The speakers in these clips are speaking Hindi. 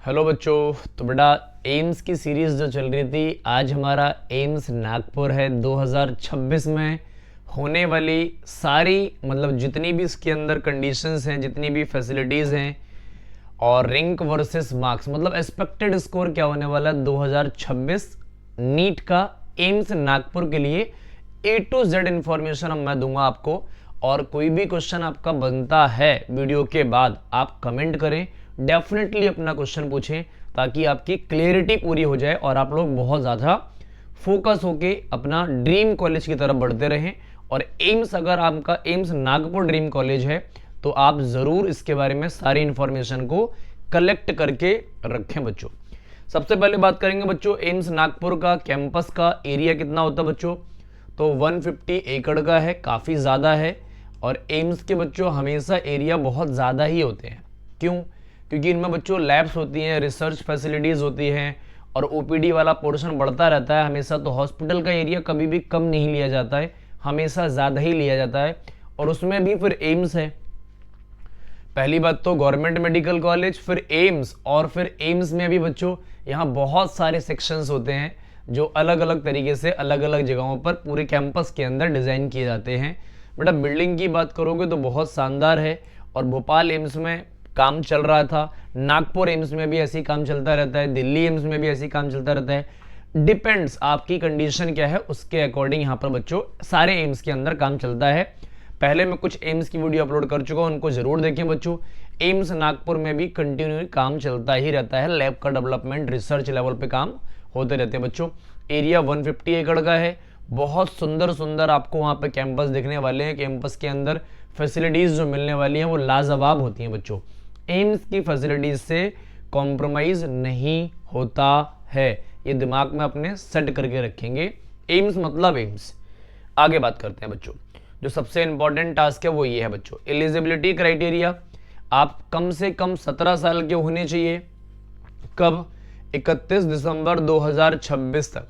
हेलो बच्चों। तो बेटा एम्स की सीरीज़ जो चल रही थी, आज हमारा एम्स नागपुर है। 2026 में होने वाली सारी मतलब जितनी भी इसके अंदर कंडीशंस हैं, जितनी भी फैसिलिटीज़ हैं और रैंक वर्सेस मार्क्स मतलब एक्सपेक्टेड स्कोर क्या होने वाला है 2026 नीट का एम्स नागपुर के लिए A to Z इंफॉर्मेशन मैं दूंगा आपको। और कोई भी क्वेश्चन आपका बनता है वीडियो के बाद आप कमेंट करें, डेफिनेटली अपना क्वेश्चन पूछें ताकि आपकी क्लियरिटी पूरी हो जाए और आप लोग बहुत ज़्यादा फोकस होके अपना ड्रीम कॉलेज की तरफ बढ़ते रहें। और एम्स, अगर आपका एम्स नागपुर ड्रीम कॉलेज है तो आप ज़रूर इसके बारे में सारी इंफॉर्मेशन को कलेक्ट करके रखें बच्चों। सबसे पहले बात करेंगे बच्चों एम्स नागपुर का कैंपस का एरिया कितना होता है बच्चों। तो 150 एकड़ का है, काफ़ी ज़्यादा है। और एम्स के बच्चों हमेशा एरिया बहुत ज़्यादा ही होते हैं। क्यों? क्योंकि इनमें बच्चों लैब्स होती हैं, रिसर्च फैसिलिटीज़ होती हैं और ओपीडी वाला पोर्शन बढ़ता रहता है हमेशा। तो हॉस्पिटल का एरिया कभी भी कम नहीं लिया जाता है, हमेशा ज़्यादा ही लिया जाता है। और उसमें भी फिर एम्स है। पहली बात तो गवर्नमेंट मेडिकल कॉलेज, फिर एम्स, और फिर एम्स में भी बच्चों यहाँ बहुत सारे सेक्शंस होते हैं जो अलग अलग तरीके से अलग अलग जगहों पर पूरे कैंपस के अंदर डिज़ाइन किए जाते हैं। बेटा बिल्डिंग की बात करोगे तो बहुत शानदार है। और भोपाल एम्स में काम चल रहा था, नागपुर एम्स में भी ऐसे ही काम चलता रहता है, दिल्ली एम्स में भी ऐसे ही काम चलता रहता है। डिपेंड्स आपकी कंडीशन क्या है उसके अकॉर्डिंग यहाँ पर बच्चों सारे एम्स के अंदर काम चलता है। पहले मैं कुछ एम्स की वीडियो अपलोड कर चुका हूँ, उनको जरूर देखें बच्चों। एम्स नागपुर में भी कंटिन्यू काम चलता ही रहता है, लैब का डेवलपमेंट रिसर्च लेवल पे काम होते रहते हैं बच्चों। एरिया 150 एकड़ का है, बहुत सुंदर सुंदर आपको वहाँ पे कैंपस दिखने वाले हैं। कैंपस के अंदर फैसिलिटीज़ जो मिलने वाली हैं वो लाजवाब होती हैं बच्चों। एम्स की फैसिलिटीज़ से कॉम्प्रोमाइज़ नहीं होता है, ये दिमाग में अपने सेट करके रखेंगे। एम्स मतलब एम्स। आगे बात करते हैं बच्चों, जो सबसे इंपॉर्टेंट टास्क है वो ये है बच्चों एलिजिबिलिटी क्राइटेरिया। आप कम से कम 17 साल के होने चाहिए। कब? 31 दिसंबर 2026 तक।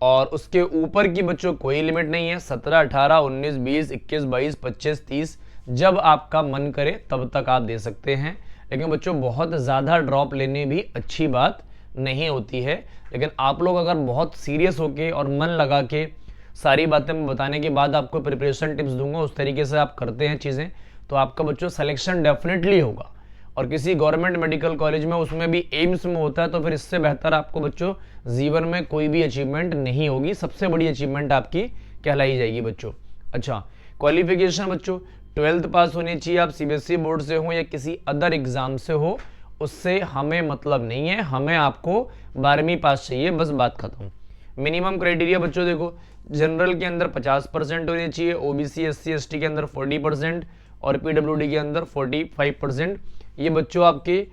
और उसके ऊपर की बच्चों कोई लिमिट नहीं है। 17, 18, 19, 20, 21, 22, 25, 30 जब आपका मन करे तब तक आप दे सकते हैं। लेकिन बच्चों बहुत ज़्यादा ड्रॉप लेने भी अच्छी बात नहीं होती है। लेकिन आप लोग अगर बहुत सीरियस होके और मन लगा के सारी बातें मैं बताने के बाद आपको प्रिपरेशन टिप्स दूंगा, उस तरीके से आप करते हैं चीज़ें, तो आपका बच्चों सिलेक्शन डेफिनेटली होगा। और किसी गवर्नमेंट मेडिकल कॉलेज में, उसमें भी एम्स में होता है, तो फिर इससे बेहतर आपको बच्चों जीवन में कोई भी अचीवमेंट नहीं होगी। सबसे बड़ी अचीवमेंट आपकी कहलाई जाएगी बच्चों। अच्छा, क्वालिफिकेशन बच्चों 12th पास होनी चाहिए। आप सीबीएसई बोर्ड से हो या किसी अदर एग्जाम से हो, उससे हमें मतलब नहीं है, हमें आपको 12वीं पास चाहिए, बस बात खत्म। मिनिमम क्राइटेरिया बच्चों देखो, जनरल के अंदर 50% होनी चाहिए, ओबीसी एससी एसटी के अंदर 40% और पीडब्ल्यूडी के अंदर 45%। ये बच्चों आपके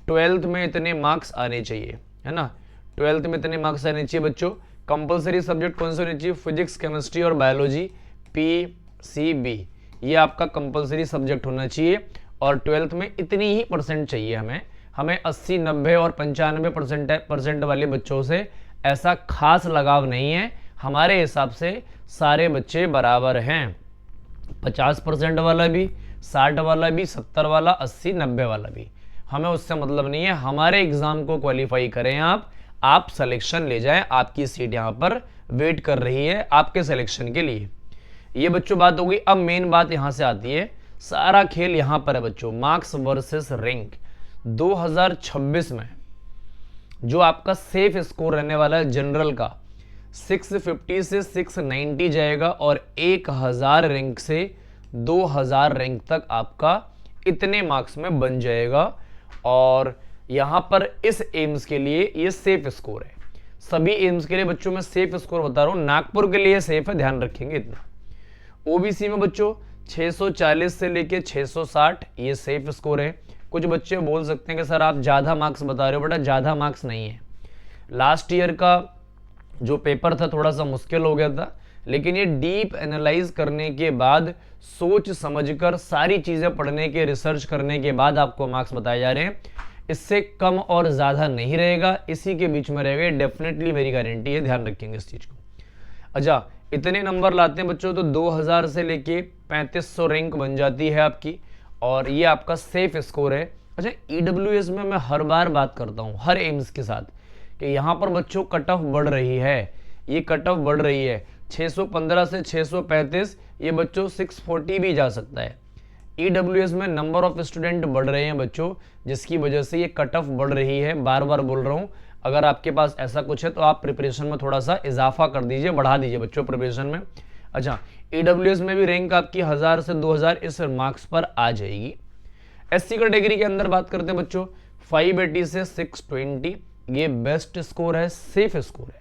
12th में इतने मार्क्स आने चाहिए, है ना। 12th में इतने मार्क्स आने चाहिए बच्चों। कंपलसरी सब्जेक्ट कौन से होने चाहिए? फिजिक्स, केमिस्ट्री और बायोलॉजी, पीसीबी, ये आपका कंपलसरी सब्जेक्ट होना चाहिए। और 12th में इतनी ही परसेंट चाहिए हमें 80, 90 और 95% वाले बच्चों से ऐसा खास लगाव नहीं है। हमारे हिसाब से सारे बच्चे बराबर हैं। 50% वाला भी, 60 वाला भी, 70 वाला, 80, 90 वाला भी, हमें उससे मतलब नहीं है। हमारे एग्जाम को क्वालिफाई करें आप सिलेक्शन ले जाएं। आपकी सीट यहाँ पर वेट कर रही है आपके सिलेक्शन के लिए। ये बच्चों बात हो गई। अब मेन बात यहाँ से आती है, सारा खेल यहाँ पर है बच्चों, मार्क्स वर्सेस रैंक। 2026 में जो आपका सेफ स्कोर रहने वाला है जनरल का, 650 से 690 जाएगा और 1000 रैंक से 2000 रैंक तक आपका इतने मार्क्स में बन जाएगा। और यहाँ पर इस एम्स के लिए ये सेफ स्कोर है। सभी एम्स के लिए बच्चों में सेफ स्कोर बता रहा हूँ, नागपुर के लिए सेफ है, ध्यान रखेंगे इतना। ओबीसी में बच्चों 640 से लेके 660 ये सेफ स्कोर है। कुछ बच्चे बोल सकते हैं कि सर आप ज़्यादा मार्क्स बता रहे हो। बेटा ज़्यादा मार्क्स नहीं है। लास्ट ईयर का जो पेपर था थोड़ा सा मुश्किल हो गया था, लेकिन ये डीप एनालाइज करने के बाद, सोच समझकर सारी चीज़ें पढ़ने के, रिसर्च करने के बाद आपको मार्क्स बताए जा रहे हैं। इससे कम और ज़्यादा नहीं रहेगा, इसी के बीच में रहेगा, डेफिनेटली मेरी गारंटी है, ध्यान रखेंगे इस चीज़ को। अच्छा, इतने नंबर लाते हैं बच्चों तो 2000 से लेके 3500 रैंक बन जाती है आपकी। और ये आपका सेफ स्कोर है। अच्छा, ईडब्ल्यूएस में मैं हर बार बात करता हूँ हर एम्स के साथ कि यहाँ पर बच्चों कट ऑफ बढ़ रही है, ये कट ऑफ बढ़ रही है 615 से 635, ये बच्चों 640 भी जा सकता है। ईडब्ल्यूएस में नंबर ऑफ स्टूडेंट बढ़ रहे हैं बच्चों, जिसकी वजह से ये कट ऑफ बढ़ रही है। बार बार बोल रहा हूँ, अगर आपके पास ऐसा कुछ है तो आप प्रिपरेशन में थोड़ा सा इजाफा कर दीजिए, बढ़ा दीजिए बच्चों प्रिपरेशन में। अच्छा, ईडब्ल्यूएस में भी रैंक आपकी 1000 से 2000 इस मार्क्स पर आ जाएगी। एससी कैटेगरी के अंदर बात करते हैं बच्चों, 580 से 620, ये बेस्ट स्कोर है, सेफ स्कोर है।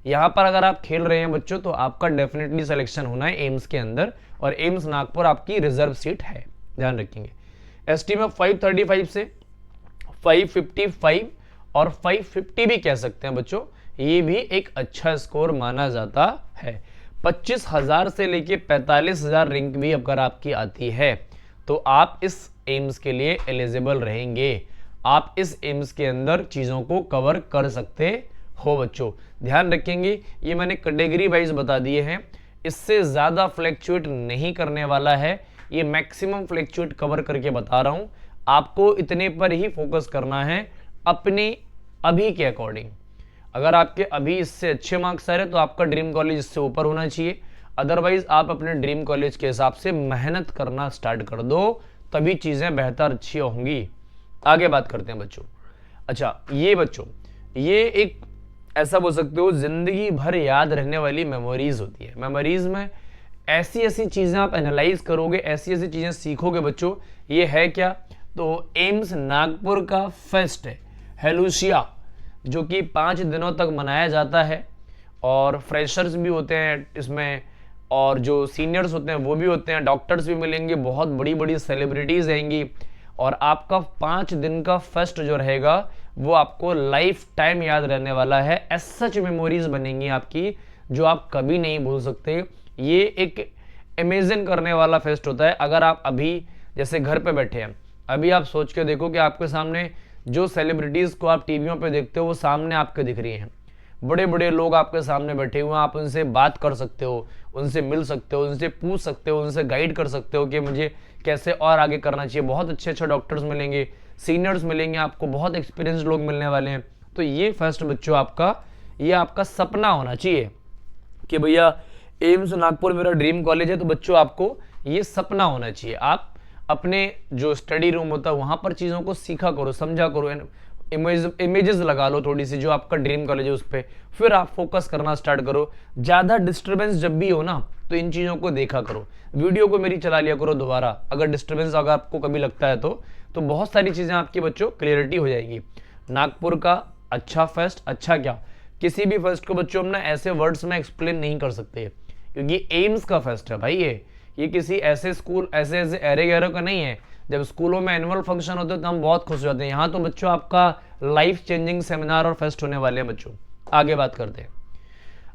यहाँ पर अगर आप खेल रहे हैं बच्चों तो आपका डेफिनेटली सिलेक्शन होना है एम्स के अंदर, और एम्स नागपुर आपकी रिजर्व सीट है, ध्यान रखेंगे। एसटी में 535 से 555 और 550 भी कह सकते हैं बच्चों, ये भी एक अच्छा स्कोर माना जाता है। 25,000 से लेके 45,000 रैंक भी अगर आपकी आती है तो आप इस एम्स के लिए एलिजिबल रहेंगे, आप इस एम्स के अंदर चीज़ों को कवर कर सकते हो बच्चों, ध्यान रखेंगे। ये मैंने कैटेगरी वाइज बता दिए हैं, इससे ज़्यादा फ्लैक्चुएट नहीं करने वाला है, ये मैक्सिमम फ्लैक्चुएट कवर करके बता रहा हूँ। आपको इतने पर ही फोकस करना है अपने अभी के अकॉर्डिंग। अगर आपके अभी इससे अच्छे मार्क्स आ रहे तो आपका ड्रीम कॉलेज इससे ऊपर होना चाहिए, अदरवाइज आप अपने ड्रीम कॉलेज के हिसाब से मेहनत करना स्टार्ट कर दो, तभी चीज़ें बेहतर अच्छी होंगी। आगे बात करते हैं बच्चों। अच्छा, ये बच्चों ये एक ऐसा बोल सकते हो जिंदगी भर याद रहने वाली मेमोरीज होती है। मेमोरीज में ऐसी ऐसी चीज़ें आप एनालाइज करोगे, ऐसी ऐसी चीज़ें सीखोगे बच्चों। ये है क्या, तो एम्स नागपुर का फेस्ट है हेलुसिया, जो कि 5 दिनों तक मनाया जाता है, और फ्रेशर्स भी होते हैं इसमें, और जो सीनियर्स होते हैं वो भी होते हैं, डॉक्टर्स भी मिलेंगे, बहुत बड़ी बड़ी सेलिब्रिटीज़ आएंगी, और आपका 5 दिन का फेस्ट जो रहेगा वो आपको लाइफ टाइम याद रहने वाला है। एज सच मेमोरीज बनेंगी आपकी जो आप कभी नहीं भूल सकते। ये एक इमेजिन करने वाला फेस्ट होता है। अगर आप अभी जैसे घर पे बैठे हैं, अभी आप सोच के देखो कि आपके सामने जो सेलिब्रिटीज़ को आप टीवियों पे देखते हो वो सामने आपके दिख रही हैं, बड़े बड़े लोग आपके सामने बैठे हुए हैं, आप उनसे बात कर सकते हो, उनसे मिल सकते हो, उनसे पूछ सकते हो, उनसे गाइड कर सकते हो कि मुझे कैसे और आगे करना चाहिए। बहुत अच्छे अच्छे डॉक्टर्स मिलेंगे, सीनियर्स मिलेंगे, आपको बहुत एक्सपीरियंस लोग मिलने वाले हैं। तो ये फर्स्ट बच्चों आपका, ये आपका सपना होना चाहिए कि भैया एम्स नागपुर मेरा ड्रीम कॉलेज है। तो बच्चों आपको ये सपना होना चाहिए, आप अपने जो स्टडी रूम होता है वहाँ पर चीज़ों को सीखा करो, समझा करो, इमेजेस लगा लो थोड़ी सी जो आपका ड्रीम कॉलेज है उस पर, फिर आप फोकस करना स्टार्ट करो। ज़्यादा डिस्टर्बेंस जब भी हो ना तो इन चीज़ों को देखा करो, वीडियो को मेरी चला लिया करो दोबारा, अगर डिस्टर्बेंस अगर आपको कभी लगता है तो बहुत सारी चीज़ें आपकी बच्चों क्लियरिटी हो जाएगी। नागपुर का अच्छा फेस्ट, अच्छा क्या, किसी भी फेस्ट को बच्चों हम ना ऐसे वर्ड्स में एक्सप्लेन नहीं कर सकते, क्योंकि एम्स का फेस्ट है भाई, ये किसी ऐसे स्कूल ऐसे ऐसे एरे गैरो का नहीं है। जब स्कूलों में एनुअल फंक्शन होते हैं तो हम बहुत खुश हो जाते हैं, यहाँ तो बच्चों आपका लाइफ चेंजिंग सेमिनार और फेस्ट होने वाले हैं बच्चों। आगे बात करते हैं।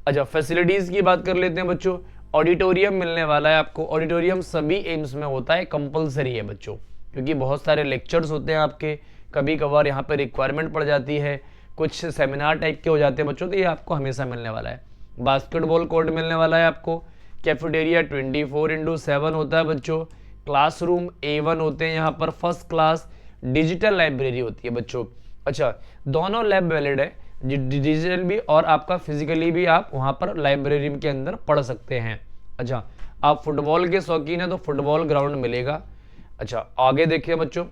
अच्छा, फैसिलिटीज़ की बात कर लेते हैं बच्चों। ऑडिटोरियम मिलने वाला है आपको, ऑडिटोरियम सभी एम्स में होता है, कंपलसरी है बच्चों, क्योंकि बहुत सारे लेक्चर्स होते हैं आपके, कभी कभार यहाँ पर रिक्वायरमेंट पड़ जाती है, कुछ सेमिनार टाइप के हो जाते हैं बच्चों, तो ये आपको हमेशा मिलने वाला है। बास्केटबॉल कोर्ट मिलने वाला है आपको, कैफेटेरिया 24/7 होता है बच्चों, क्लासरूम A1 होते हैं यहाँ पर, फर्स्ट क्लास, डिजिटल लाइब्रेरी होती है बच्चों। अच्छा, दोनों लैब वैलिड है, डिजिटल भी और आपका फिजिकली भी, आप वहाँ पर लाइब्रेरी के अंदर पढ़ सकते हैं। अच्छा, आप फुटबॉल के शौकीन हैं तो फुटबॉल ग्राउंड मिलेगा। अच्छा, आगे देखिए बच्चों,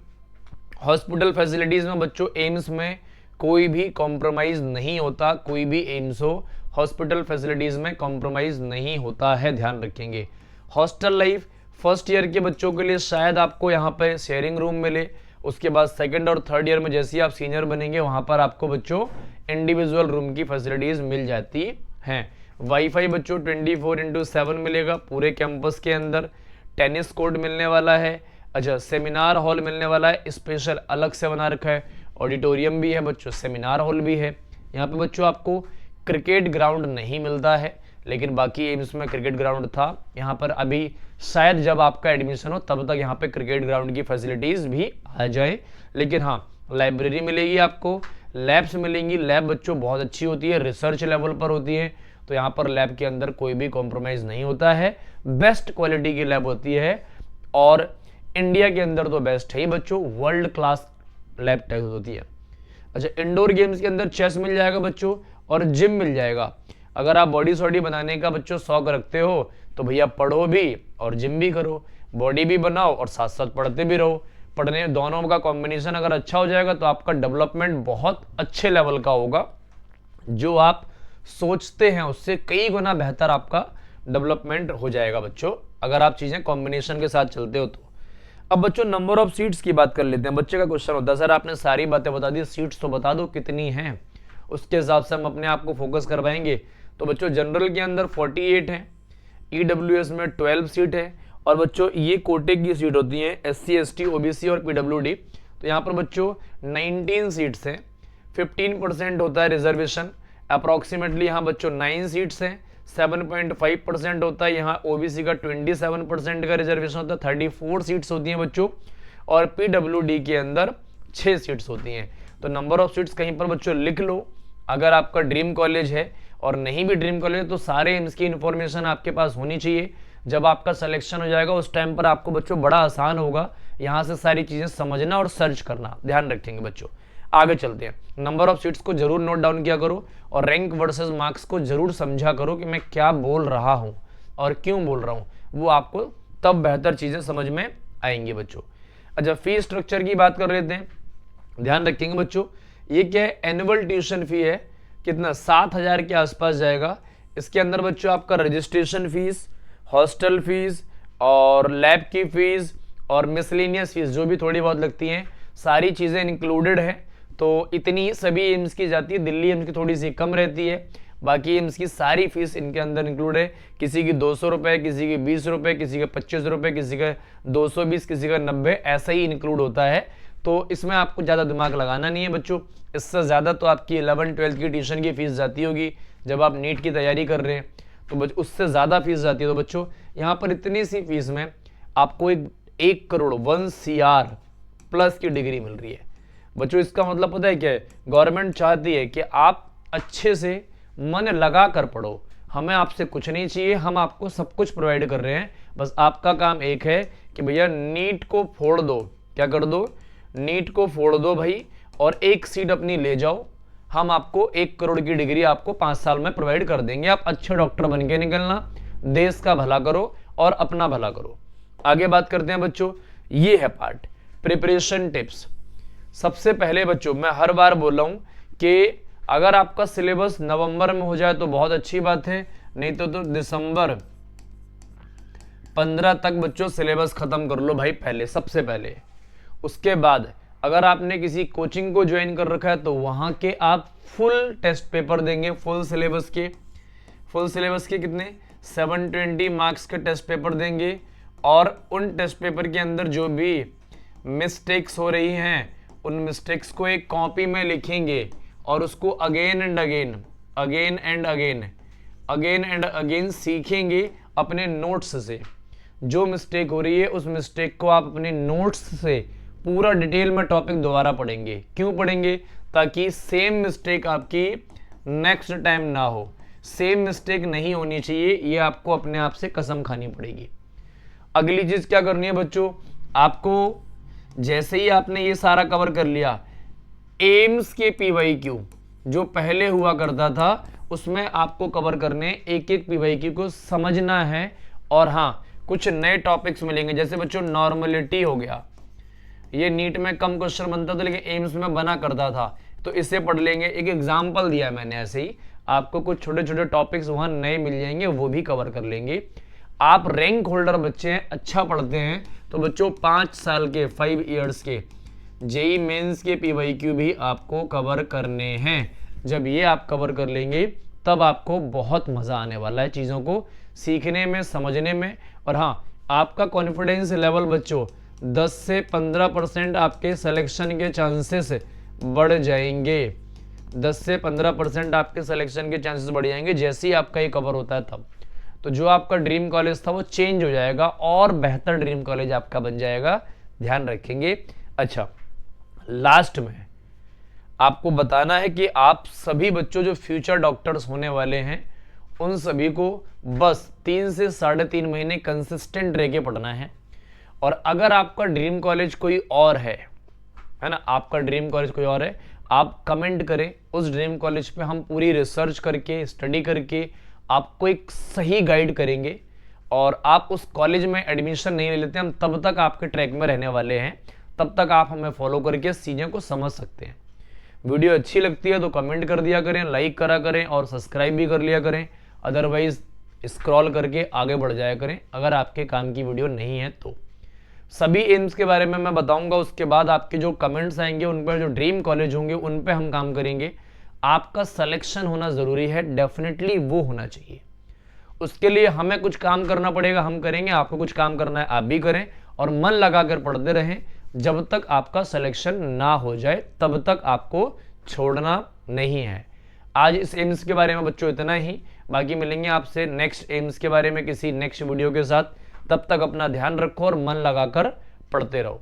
हॉस्पिटल फैसिलिटीज़ में बच्चों एम्स में कोई भी कॉम्प्रोमाइज़ नहीं होता, कोई भी एम्स हो हॉस्पिटल फैसिलिटीज़ में कॉम्प्रोमाइज़ नहीं होता है, ध्यान रखेंगे। हॉस्टल लाइफ फर्स्ट ईयर के बच्चों के लिए शायद आपको यहाँ पे शेयरिंग रूम मिले, उसके बाद सेकंड और थर्ड ईयर में जैसे ही आप सीनियर बनेंगे वहाँ पर आपको बच्चों इंडिविजुअल रूम की फैसिलिटीज़ मिल जाती हैं। वाईफाई बच्चों 24/7 मिलेगा पूरे कैंपस के अंदर, टेनिस कोर्ट मिलने वाला है। अच्छा, सेमिनार हॉल मिलने वाला है, स्पेशल अलग से बना रखा है, ऑडिटोरियम भी है बच्चों, सेमिनार हॉल भी है। यहाँ पे बच्चों आपको क्रिकेट ग्राउंड नहीं मिलता है, लेकिन बाकी एम्स में क्रिकेट ग्राउंड था। यहाँ पर अभी शायद जब आपका एडमिशन हो तब तक यहाँ पे क्रिकेट ग्राउंड की फैसिलिटीज़ भी आ जाए, लेकिन हाँ लाइब्रेरी मिलेगी आपको, लैब्स मिलेंगी। लैब बच्चों बहुत अच्छी होती है, रिसर्च लेवल पर होती है, तो यहाँ पर लैब के अंदर कोई भी कॉम्प्रोमाइज़ नहीं होता है, बेस्ट क्वालिटी की लैब होती है, और इंडिया के अंदर तो बेस्ट है ही बच्चों, वर्ल्ड क्लास लैब टेस्ट होती है। अच्छा, इंडोर गेम्स के अंदर चेस मिल जाएगा बच्चों और जिम मिल जाएगा। अगर आप बॉडी सॉडी बनाने का बच्चों शौक रखते हो तो भैया पढ़ो भी और जिम भी करो, बॉडी भी बनाओ और साथ साथ पढ़ते भी रहो। पढ़ने दोनों का कॉम्बिनेशन अगर अच्छा हो जाएगा तो आपका डेवलपमेंट बहुत अच्छे लेवल का होगा, जो आप सोचते हैं उससे कई गुना बेहतर आपका डेवलपमेंट हो जाएगा बच्चों, अगर आप चीजें कॉम्बिनेशन के साथ चलते हो तो। अब बच्चों नंबर ऑफ सीट्स की बात कर लेते हैं। बच्चे का क्वेश्चन होता है सर आपने सारी बातें बता दी, सीट्स तो बता दो कितनी हैं, उसके हिसाब से हम अपने आप को फोकस करवाएंगे। तो बच्चों जनरल के अंदर 48 है, ईडब्ल्यूएस में 12 सीट है, और बच्चों ये कोटे की सीट होती है SC ST OBC और PWD। तो यहाँ पर बच्चों 19 सीट्स हैं, 15% होता है रिजर्वेशन, अप्रॉक्सीमेटली यहाँ बच्चों 9 सीट्स हैं, 7.5% होता है यहाँ OBC का, 27% का रिजर्वेशन होता है, 34 सीट्स होती हैं बच्चों, और PWD के अंदर 6 सीट्स होती हैं। तो नंबर ऑफ सीट्स कहीं पर बच्चों लिख लो, अगर आपका ड्रीम कॉलेज है, और नहीं भी ड्रीम कॉलेज है तो सारे एम्स की इन्फॉर्मेशन आपके पास होनी चाहिए। जब आपका सिलेक्शन हो जाएगा उस टाइम पर आपको बच्चों बड़ा आसान होगा यहाँ से सारी चीजें समझना और सर्च करना, ध्यान रखेंगे बच्चों। आगे चलते हैं, नंबर ऑफ सीट्स को जरूर नोट डाउन किया करो और रैंक वर्सेस मार्क्स को जरूर समझा करो कि मैं क्या बोल रहा हूं और क्यों बोल रहा हूं, वो आपको तब बेहतर चीजें समझ में आएंगी बच्चों। अच्छा, फी स्ट्रक्चर की बात कर लेते हैं, ध्यान रखेंगे बच्चों। ये क्या है, एनुअल ट्यूशन फी है, कितना 7,000 के आसपास जाएगा। इसके अंदर बच्चों आपका रजिस्ट्रेशन फीस, हॉस्टल फीस और लैब की फीस और मिसलेनियस फीस जो भी थोड़ी बहुत लगती हैं, सारी चीज़ें इंक्लूडेड है। तो इतनी सभी एम्स की जाती है, दिल्ली एम्स की थोड़ी सी कम रहती है, बाकी एम्स की सारी फीस इनके अंदर इंक्लूड है। किसी की 200 रुपये, किसी की 20 रुपये, किसी के 25 रुपये, किसी का 220, किसी का 90, ऐसा ही इंक्लूड होता है। तो इसमें आपको ज़्यादा दिमाग लगाना नहीं है बच्चों। इससे ज़्यादा तो आपकी 11-12 की ट्यूशन की फीस जाती होगी जब आप नीट की तैयारी कर रहे हैं, तो उससे ज़्यादा फीस जाती है। तो बच्चों यहाँ पर इतनी सी फीस में आपको 1 करोड़ 1 CR प्लस की डिग्री मिल रही है बच्चों। इसका मतलब पता है क्या है, गवर्नमेंट चाहती है कि आप अच्छे से मन लगा कर पढ़ो, हमें आपसे कुछ नहीं चाहिए, हम आपको सब कुछ प्रोवाइड कर रहे हैं, बस आपका काम एक है कि भैया नीट को फोड़ दो। क्या कर दो, नीट को फोड़ दो भाई, और 1 सीट अपनी ले जाओ, हम आपको 1 करोड़ की डिग्री आपको 5 साल में प्रोवाइड कर देंगे। आप अच्छे डॉक्टर बन के निकलना, देश का भला करो और अपना भला करो। आगे बात करते हैं बच्चों, ये है पार्ट प्रिपरेशन टिप्स। सबसे पहले बच्चों मैं हर बार बोल रहा हूं कि अगर आपका सिलेबस नवंबर में हो जाए तो बहुत अच्छी बात है, नहीं तो दिसंबर 15 तक बच्चों सिलेबस खत्म कर लो भाई पहले, सबसे पहले। उसके बाद अगर आपने किसी कोचिंग को ज्वाइन कर रखा है तो वहां के आप फुल टेस्ट पेपर देंगे, फुल सिलेबस के कितने 720 मार्क्स के टेस्ट पेपर देंगे, और उन टेस्ट पेपर के अंदर जो भी मिस्टेक्स हो रही हैं उन मिस्टेक्स को एक कॉपी में लिखेंगे और उसको अगेन एंड अगेन सीखेंगे अपने नोट्स से। जो मिस्टेक हो रही है उस मिस्टेक को आप अपने नोट्स से पूरा डिटेल में टॉपिक दोबारा पढ़ेंगे। क्यों पढ़ेंगे, ताकि सेम मिस्टेक आपकी नेक्स्ट टाइम ना हो। सेम मिस्टेक नहीं होनी चाहिए, ये आपको अपने आप से कसम खानी पड़ेगी। अगली चीज क्या करनी है बच्चों, आपको जैसे ही आपने ये सारा कवर कर लिया, एम्स के PYQ जो पहले हुआ करता था उसमें आपको कवर करने एक PYQ को समझना है। और हाँ, कुछ नए टॉपिक्स मिलेंगे, जैसे बच्चों नॉर्मलिटी हो गया, ये नीट में कम क्वेश्चन बनता था लेकिन एम्स में बना करता था, तो इसे पढ़ लेंगे। एक एग्जाम्पल दिया मैंने, ऐसे ही आपको कुछ छोटे छोटे टॉपिक्स वहां नए मिल जाएंगे, वो भी कवर कर लेंगे। आप रैंक होल्डर बच्चे हैं, अच्छा पढ़ते हैं, तो बच्चों 5 साल के 5 इयर्स के जेई मेंस के PYQ भी आपको कवर करने हैं। जब ये आप कवर कर लेंगे तब आपको बहुत मज़ा आने वाला है चीज़ों को सीखने में, समझने में। और हाँ, आपका कॉन्फिडेंस लेवल बच्चों 10 से 15% आपके सिलेक्शन के चांसेस बढ़ जाएंगे। 10 से 15% आपके सिलेक्शन के चांसेस बढ़ जाएंगे जैसे ही आपका ये कवर होता है तब। तो जो आपका ड्रीम कॉलेज था वो चेंज हो जाएगा और बेहतर ड्रीम कॉलेज आपका बन जाएगा, ध्यान रखेंगे। अच्छा, लास्ट में आपको बताना है कि आप सभी बच्चों जो फ्यूचर डॉक्टर्स होने वाले हैं उन सभी को बस 3 से 3.5 महीने कंसिस्टेंट रह के पढ़ना है। और अगर आपका ड्रीम कॉलेज कोई और है है ना, आपका ड्रीम कॉलेज कोई और है, आप कमेंट करें, उस ड्रीम कॉलेज पे हम पूरी रिसर्च करके स्टडी करके आपको एक सही गाइड करेंगे, और आप उस कॉलेज में एडमिशन नहीं ले लेते, हम तब तक आपके ट्रैक में रहने वाले हैं, तब तक आप हमें फॉलो करके इस चीज़ों को समझ सकते हैं। वीडियो अच्छी लगती है तो कमेंट कर दिया करें, लाइक करा करें और सब्सक्राइब भी कर लिया करें, अदरवाइज स्क्रॉल करके आगे बढ़ जाया करें अगर आपके काम की वीडियो नहीं है तो। सभी एम्स के बारे में मैं बताऊंगा, उसके बाद आपके जो कमेंट्स आएंगे उन पर, जो ड्रीम कॉलेज होंगे उन पे हम काम करेंगे। आपका सिलेक्शन होना ज़रूरी है, डेफिनेटली वो होना चाहिए। उसके लिए हमें कुछ काम करना पड़ेगा, हम करेंगे, आपको कुछ काम करना है आप भी करें, और मन लगाकर पढ़ते रहें। जब तक आपका सिलेक्शन ना हो जाए तब तक आपको छोड़ना नहीं है। आज इस एम्स के बारे में बच्चों इतना ही, बाकी मिलेंगे आपसे नेक्स्ट एम्स के बारे में किसी नेक्स्ट वीडियो के साथ। तब तक अपना ध्यान रखो और मन लगाकर पढ़ते रहो।